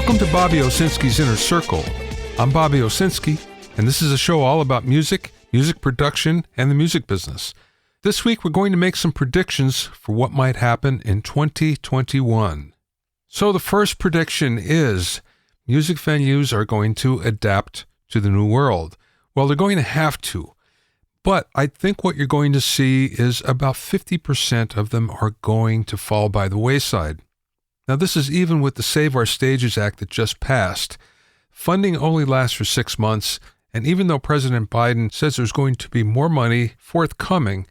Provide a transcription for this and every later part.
Welcome to Bobby Owsinski's Inner Circle. I'm Bobby Owsinski, and this is a show all about music, music production, and the music business. This week we're going to make some predictions for what might happen in 2021. So the first prediction is music venues are going to adapt to the new world. Well, they're going to have to. But I think what you're going to see is about 50% of them are going to fall by the wayside. Now, this is even with the Save Our Stages Act that just passed. Funding only lasts for 6 months, and even though President Biden says there's going to be more money forthcoming,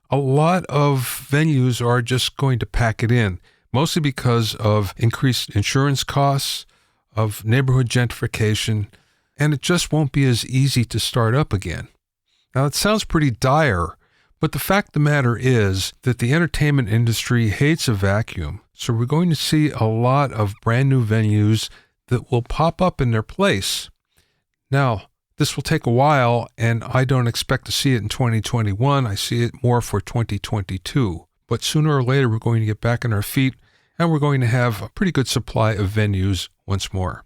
a lot of venues are just going to pack it in, mostly because of increased insurance costs, of neighborhood gentrification, and it just won't be as easy to start up again. Now, it sounds pretty dire, but the fact of the matter is that the entertainment industry hates a vacuum, so we're going to see a lot of brand new venues that will pop up in their place. Now, this will take a while, and I don't expect to see it in 2021. I see it more for 2022. But sooner or later, we're going to get back on our feet, and we're going to have a pretty good supply of venues once more.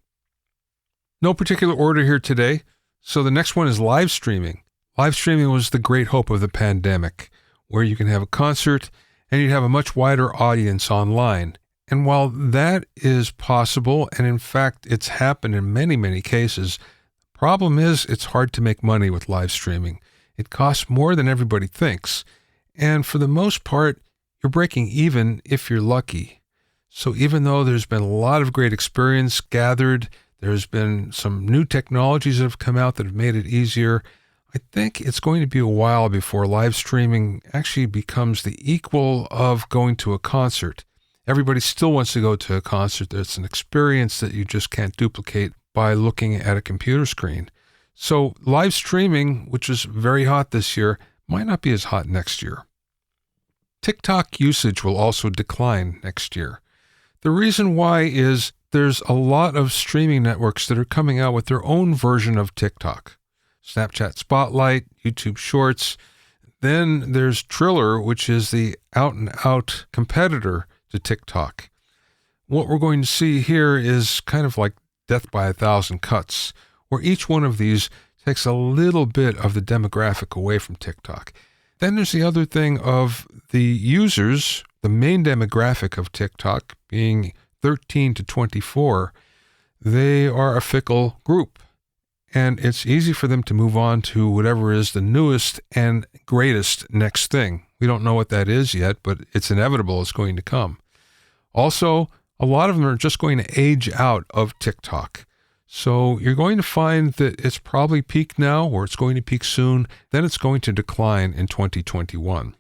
No particular order here today, so the next one is live streaming. Live streaming was the great hope of the pandemic, where you can have a concert and you'd have a much wider audience online. And while that is possible, and in fact it's happened in many, many cases, the problem is it's hard to make money with live streaming. It costs more than everybody thinks. And for the most part, you're breaking even if you're lucky. So even though there's been a lot of great experience gathered, there's been some new technologies that have come out that have made it easier, I think it's going to be a while before live streaming actually becomes the equal of going to a concert. Everybody still wants to go to a concert. It's an experience that you just can't duplicate by looking at a computer screen. So live streaming, which is very hot this year, might not be as hot next year. TikTok usage will also decline next year. The reason why is there's a lot of streaming networks that are coming out with their own version of TikTok. Snapchat Spotlight, YouTube Shorts. Then there's Triller, which is the out-and-out competitor to TikTok. What we're going to see here is kind of like death by 1,000 cuts, where each one of these takes a little bit of the demographic away from TikTok. Then there's the other thing of the users, the main demographic of TikTok being 13 to 24. They are a fickle group. And it's easy for them to move on to whatever is the newest and greatest next thing. We don't know what that is yet, but it's inevitable it's going to come. Also, a lot of them are just going to age out of TikTok. So you're going to find that it's probably peaked now, or it's going to peak soon, then it's going to decline in 2021.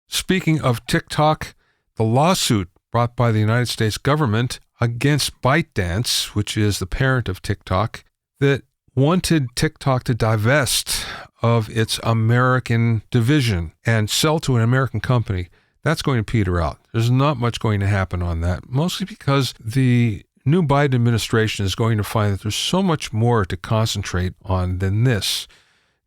Speaking of TikTok, the lawsuit brought by the United States government against ByteDance, which is the parent of TikTok, that wanted TikTok to divest of its American division and sell to an American company, that's going to peter out. There's not much going to happen on that, mostly because the new Biden administration is going to find that there's so much more to concentrate on than this.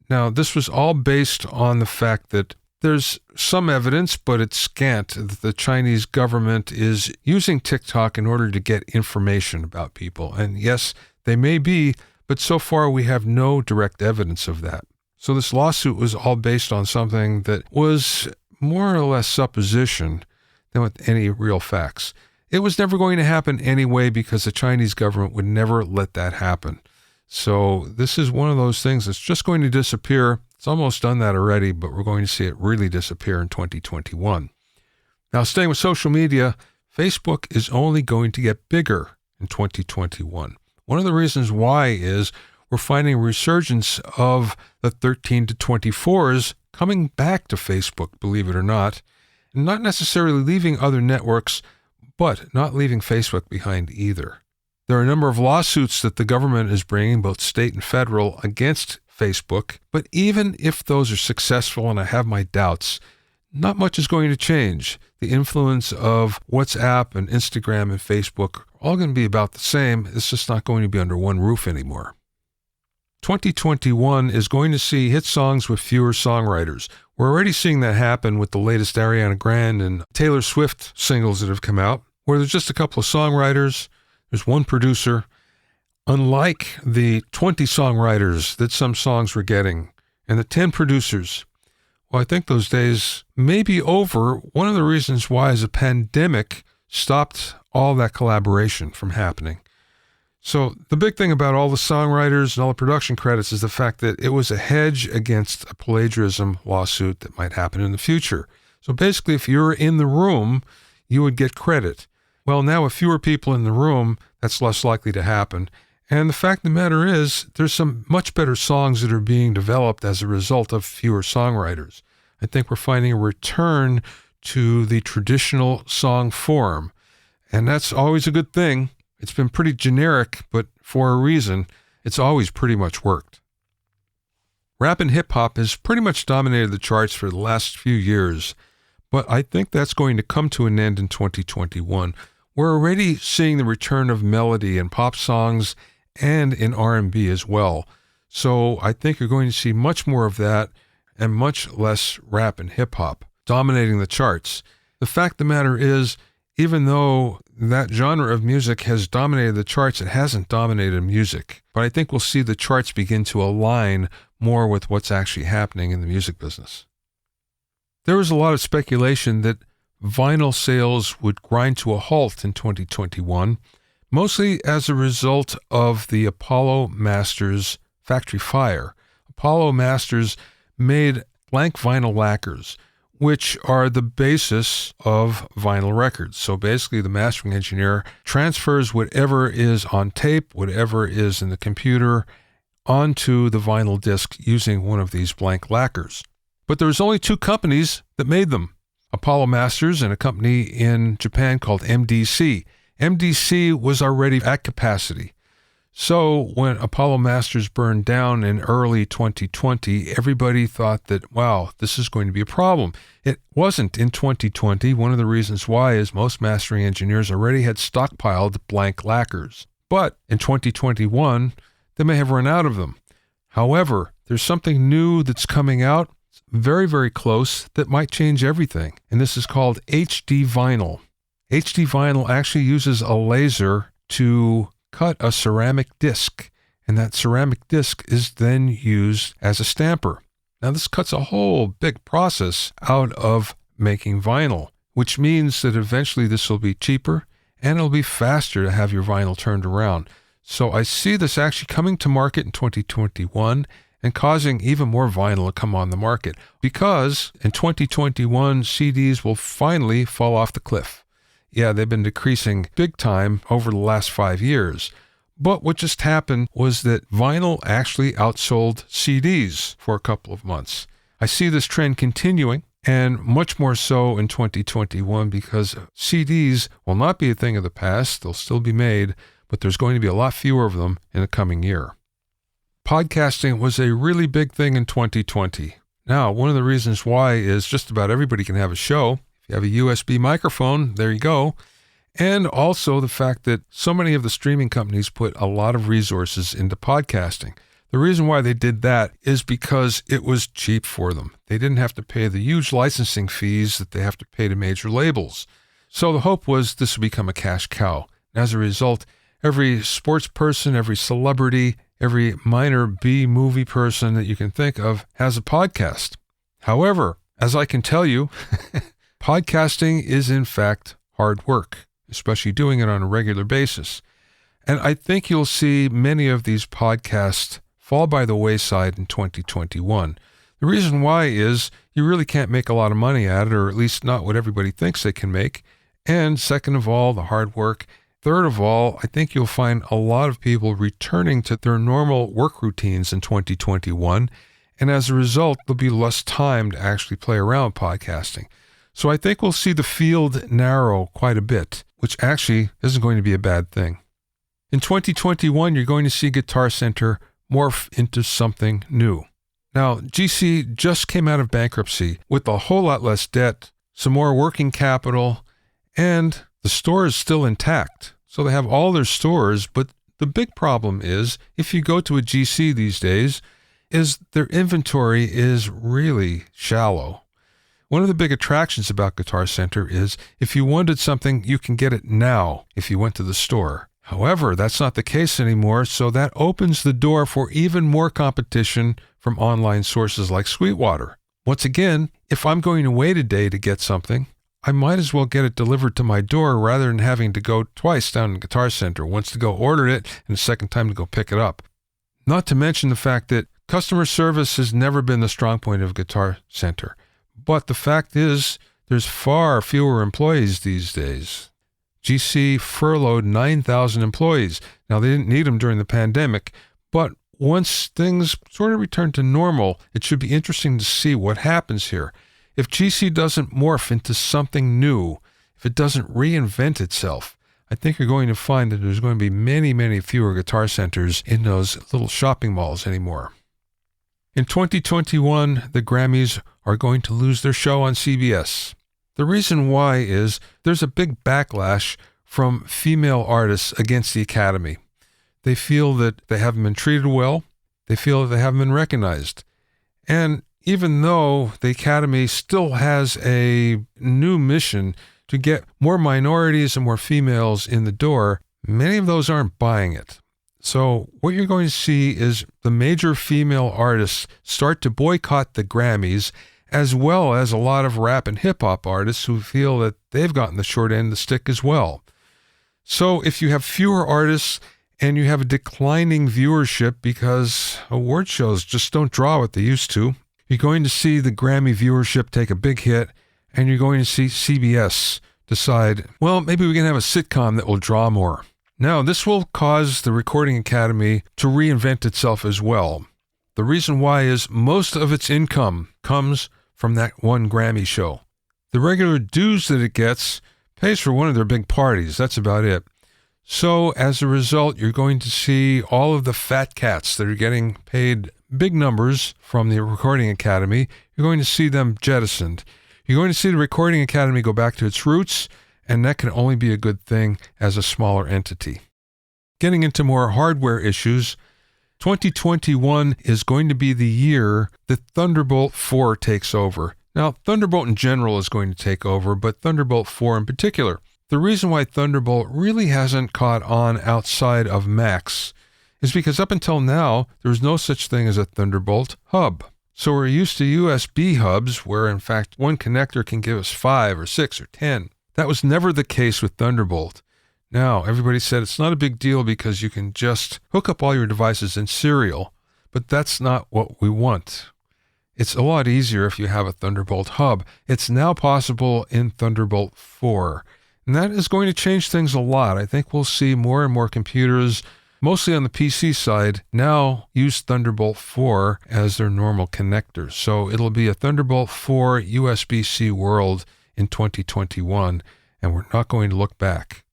Now, this was all based on the fact that there's some evidence, but it's scant, that the Chinese government is using TikTok in order to get information about people. And yes, they may be, but so far we have no direct evidence of that. So this lawsuit was all based on something that was more or less supposition than with any real facts. It was never going to happen anyway because the Chinese government would never let that happen. So this is one of those things that's just going to disappear. It's almost done that already, but we're going to see it really disappear in 2021. Now, staying with social media, Facebook is only going to get bigger in 2021. One of the reasons why is we're finding a resurgence of the 13 to 24s coming back to Facebook, believe it or not, and not necessarily leaving other networks, but not leaving Facebook behind either. There are a number of lawsuits that the government is bringing, both state and federal, against Facebook, but even if those are successful, and I have my doubts, not much is going to change. The influence of WhatsApp and Instagram and Facebook are all going to be about the same. It's just not going to be under one roof anymore. 2021 is going to see hit songs with fewer songwriters. We're already seeing that happen with the latest Ariana Grande and Taylor Swift singles that have come out, where there's just a couple of songwriters. There's one producer. Unlike the 20 songwriters that some songs were getting and the 10 producers, well, I think those days may be over. One of the reasons why is a pandemic stopped all that collaboration from happening. So the big thing about all the songwriters and all the production credits is the fact that it was a hedge against a plagiarism lawsuit that might happen in the future. So basically, if you're in the room, you would get credit. Well, now with fewer people in the room, that's less likely to happen. And the fact of the matter is, there's some much better songs that are being developed as a result of fewer songwriters. I think we're finding a return to the traditional song form, and that's always a good thing. It's been pretty generic, but for a reason, it's always pretty much worked. Rap and hip-hop has pretty much dominated the charts for the last few years, but I think that's going to come to an end in 2021. We're already seeing the return of melody in pop songs and in R&B as well. So I think you're going to see much more of that and much less rap and hip-hop dominating the charts. The fact of the matter is, even though that genre of music has dominated the charts, it hasn't dominated music. But I think we'll see the charts begin to align more with what's actually happening in the music business. There was a lot of speculation that vinyl sales would grind to a halt in 2021, mostly as a result of the Apollo Masters factory fire. Apollo Masters made blank vinyl lacquers, which are the basis of vinyl records. So basically, the mastering engineer transfers whatever is on tape, whatever is in the computer, onto the vinyl disc using one of these blank lacquers. But there was only two companies that made them, Apollo Masters and a company in Japan called MDC. MDC was already at capacity. So when Apollo Masters burned down in early 2020, everybody thought that, wow, this is going to be a problem. It wasn't in 2020. One of the reasons why is most mastering engineers already had stockpiled blank lacquers. But in 2021, they may have run out of them. However, there's something new that's coming out, very, very close, that might change everything. And this is called HD vinyl. HD vinyl actually uses a laser to cut a ceramic disc, and that ceramic disc is then used as a stamper. Now, this cuts a whole big process out of making vinyl, which means that eventually this will be cheaper and it'll be faster to have your vinyl turned around. So I see this actually coming to market in 2021 and causing even more vinyl to come on the market, because in 2021, CDs will finally fall off the cliff. Yeah, they've been decreasing big time over the last 5 years. But what just happened was that vinyl actually outsold CDs for a couple of months. I see this trend continuing, and much more so in 2021, because CDs will not be a thing of the past. They'll still be made, but there's going to be a lot fewer of them in the coming year. Podcasting was a really big thing in 2020. Now, one of the reasons why is just about everybody can have a show. You have a USB microphone, there you go. And also the fact that so many of the streaming companies put a lot of resources into podcasting. The reason why they did that is because it was cheap for them. They didn't have to pay the huge licensing fees that they have to pay to major labels. So the hope was this would become a cash cow. And as a result, every sports person, every celebrity, every minor B movie person that you can think of has a podcast. However, as I can tell you, podcasting is in fact hard work, especially doing it on a regular basis. And I think you'll see many of these podcasts fall by the wayside in 2021. The reason why is you really can't make a lot of money at it, or at least not what everybody thinks they can make. And second of all, the hard work. Third of all, I think you'll find a lot of people returning to their normal work routines in 2021. And as a result, there'll be less time to actually play around podcasting. So I think we'll see the field narrow quite a bit, which actually isn't going to be a bad thing. In 2021, you're going to see Guitar Center morph into something new. Now, GC just came out of bankruptcy with a whole lot less debt, some more working capital, and the store is still intact. So they have all their stores, but the big problem is, if you go to a GC these days, is their inventory is really shallow. One of the big attractions about Guitar Center is if you wanted something, you can get it now if you went to the store. However, that's not the case anymore, so that opens the door for even more competition from online sources like Sweetwater. Once again, if I'm going to wait a day to get something, I might as well get it delivered to my door rather than having to go twice down to Guitar Center, once to go order it and a second time to go pick it up. Not to mention the fact that customer service has never been the strong point of Guitar Center. But the fact is, there's far fewer employees these days. GC furloughed 9,000 employees. Now, they didn't need them during the pandemic, but once things sort of return to normal, it should be interesting to see what happens here. If GC doesn't morph into something new, if it doesn't reinvent itself, I think you're going to find that there's going to be many, many fewer Guitar Centers in those little shopping malls anymore. In 2021, the Grammys are going to lose their show on CBS. The reason why is there's a big backlash from female artists against the Academy. They feel that they haven't been treated well. They feel that they haven't been recognized. And even though the Academy still has a new mission to get more minorities and more females in the door, many of those aren't buying it. So what you're going to see is the major female artists start to boycott the Grammys, as well as a lot of rap and hip-hop artists who feel that they've gotten the short end of the stick as well. So if you have fewer artists and you have a declining viewership because award shows just don't draw what they used to, you're going to see the Grammy viewership take a big hit, and you're going to see CBS decide, well, maybe we can have a sitcom that will draw more. Now, this will cause the Recording Academy to reinvent itself as well. The reason why is most of its income comes from that one Grammy show. The regular dues that it gets pays for one of their big parties. That's about it. So as a result, you're going to see all of the fat cats that are getting paid big numbers from the Recording Academy. You're going to see them jettisoned. You're going to see the Recording Academy go back to its roots, and that can only be a good thing as a smaller entity. Getting into more hardware issues, 2021 is going to be the year that Thunderbolt 4 takes over. Now, Thunderbolt in general is going to take over, but Thunderbolt 4 in particular. The reason why Thunderbolt really hasn't caught on outside of Macs is because up until now, there was no such thing as a Thunderbolt hub. So we're used to USB hubs where, in fact, one connector can give us 5 or 6 or 10. That was never the case with Thunderbolt. Now, everybody said it's not a big deal because you can just hook up all your devices in serial, but that's not what we want. It's a lot easier if you have a Thunderbolt hub. It's now possible in Thunderbolt 4, and that is going to change things a lot. I think we'll see more and more computers, mostly on the PC side, now use Thunderbolt 4 as their normal connector. So it'll be a Thunderbolt 4 USB-C world in 2021, and we're not going to look back.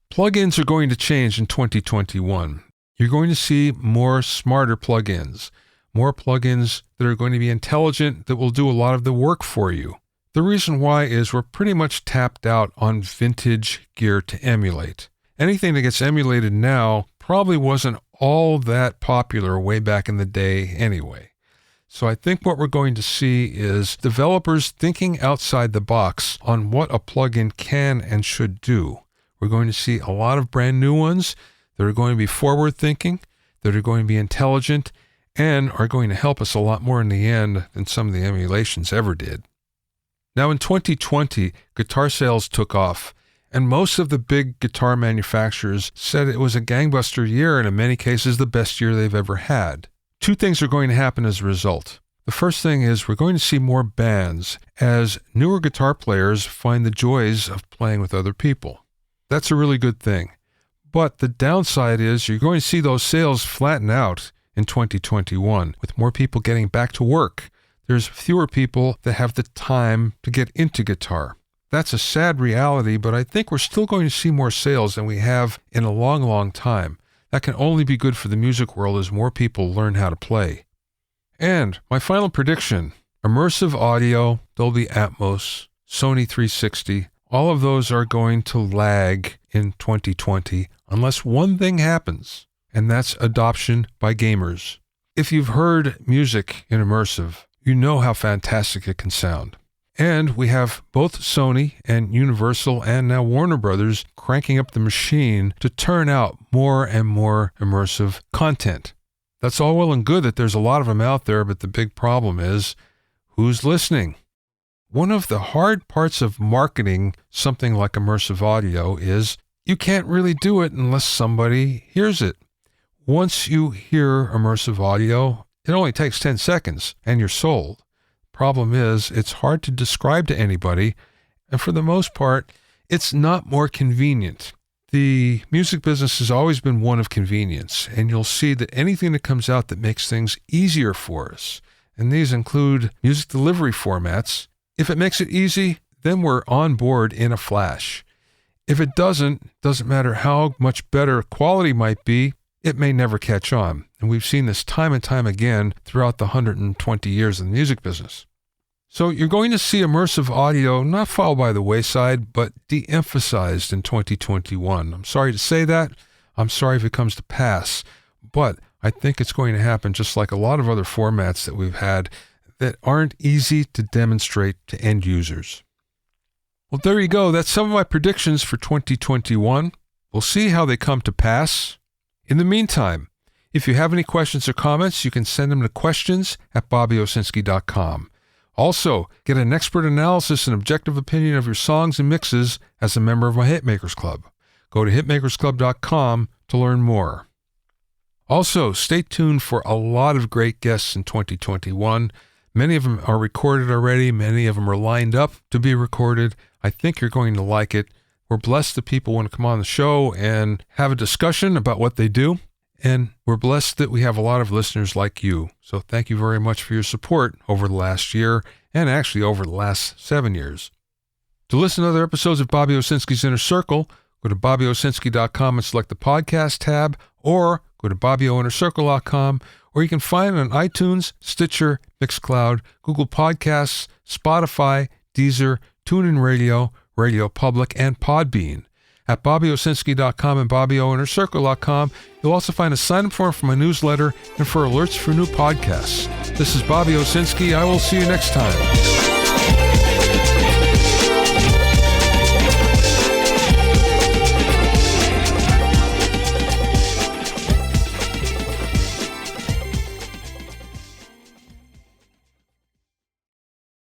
Plugins are going to change in 2021. You're going to see more smarter plugins, more plugins that are going to be intelligent, that will do a lot of the work for you. The reason why is we're pretty much tapped out on vintage gear to emulate. Anything that gets emulated now probably wasn't all that popular way back in the day anyway. So I think what we're going to see is developers thinking outside the box on what a plugin can and should do. We're going to see a lot of brand new ones that are going to be forward-thinking, that are going to be intelligent, and are going to help us a lot more in the end than some of the emulations ever did. Now in 2020, guitar sales took off, and most of the big guitar manufacturers said it was a gangbuster year and in many cases the best year they've ever had. Two things are going to happen as a result. The first thing is we're going to see more bands as newer guitar players find the joys of playing with other people. That's a really good thing. But the downside is you're going to see those sales flatten out in 2021 with more people getting back to work. There's fewer people that have the time to get into guitar. That's a sad reality, but I think we're still going to see more sales than we have in a long, long time. That can only be good for the music world as more people learn how to play. And my final prediction, immersive audio, Dolby Atmos, Sony 360, all of those are going to lag in 2020 unless one thing happens, and that's adoption by gamers. If you've heard music in immersive, you know how fantastic it can sound. And we have both Sony and Universal and now Warner Brothers cranking up the machine to turn out more and more immersive content. That's all well and good that there's a lot of them out there, but the big problem is, who's listening? One of the hard parts of marketing something like immersive audio is you can't really do it unless somebody hears it. Once you hear immersive audio, it only takes 10 seconds and you're sold. Problem is, it's hard to describe to anybody, and for the most part, it's not more convenient. The music business has always been one of convenience, and you'll see that anything that comes out that makes things easier for us, and these include music delivery formats, if it makes it easy, then we're on board in a flash. If it doesn't matter how much better quality might be, it may never catch on. And we've seen this time and time again throughout the 120 years of the music business. So you're going to see immersive audio not fall by the wayside, but de-emphasized in 2021. I'm sorry to say that. I'm sorry if it comes to pass. But I think it's going to happen just like a lot of other formats that we've had that aren't easy to demonstrate to end users. Well, there you go. That's some of my predictions for 2021. We'll see how they come to pass. In the meantime, if you have any questions or comments, you can send them to questions@BobbyOwsinski.com. Also, get an expert analysis and objective opinion of your songs and mixes as a member of my Hitmakers Club. Go to hitmakersclub.com to learn more. Also, stay tuned for a lot of great guests in 2021. Many of them are recorded already. Many of them are lined up to be recorded. I think you're going to like it. We're blessed that people want to come on the show and have a discussion about what they do. And we're blessed that we have a lot of listeners like you. So thank you very much for your support over the last year and actually over the last 7 years. To listen to other episodes of Bobby Owsinski's Inner Circle, go to BobbyOwsinski.com and select the podcast tab, or go to BobbyOinnerCircle.com, or you can find it on iTunes, Stitcher, Mixcloud, Google Podcasts, Spotify, Deezer, TuneIn Radio, Radio Public, and Podbean. At BobbyOwsinski.com and BobbyOinnerCircle.com, you'll also find a sign-up form for my newsletter and for alerts for new podcasts. This is Bobby Owsinski. I will see you next time.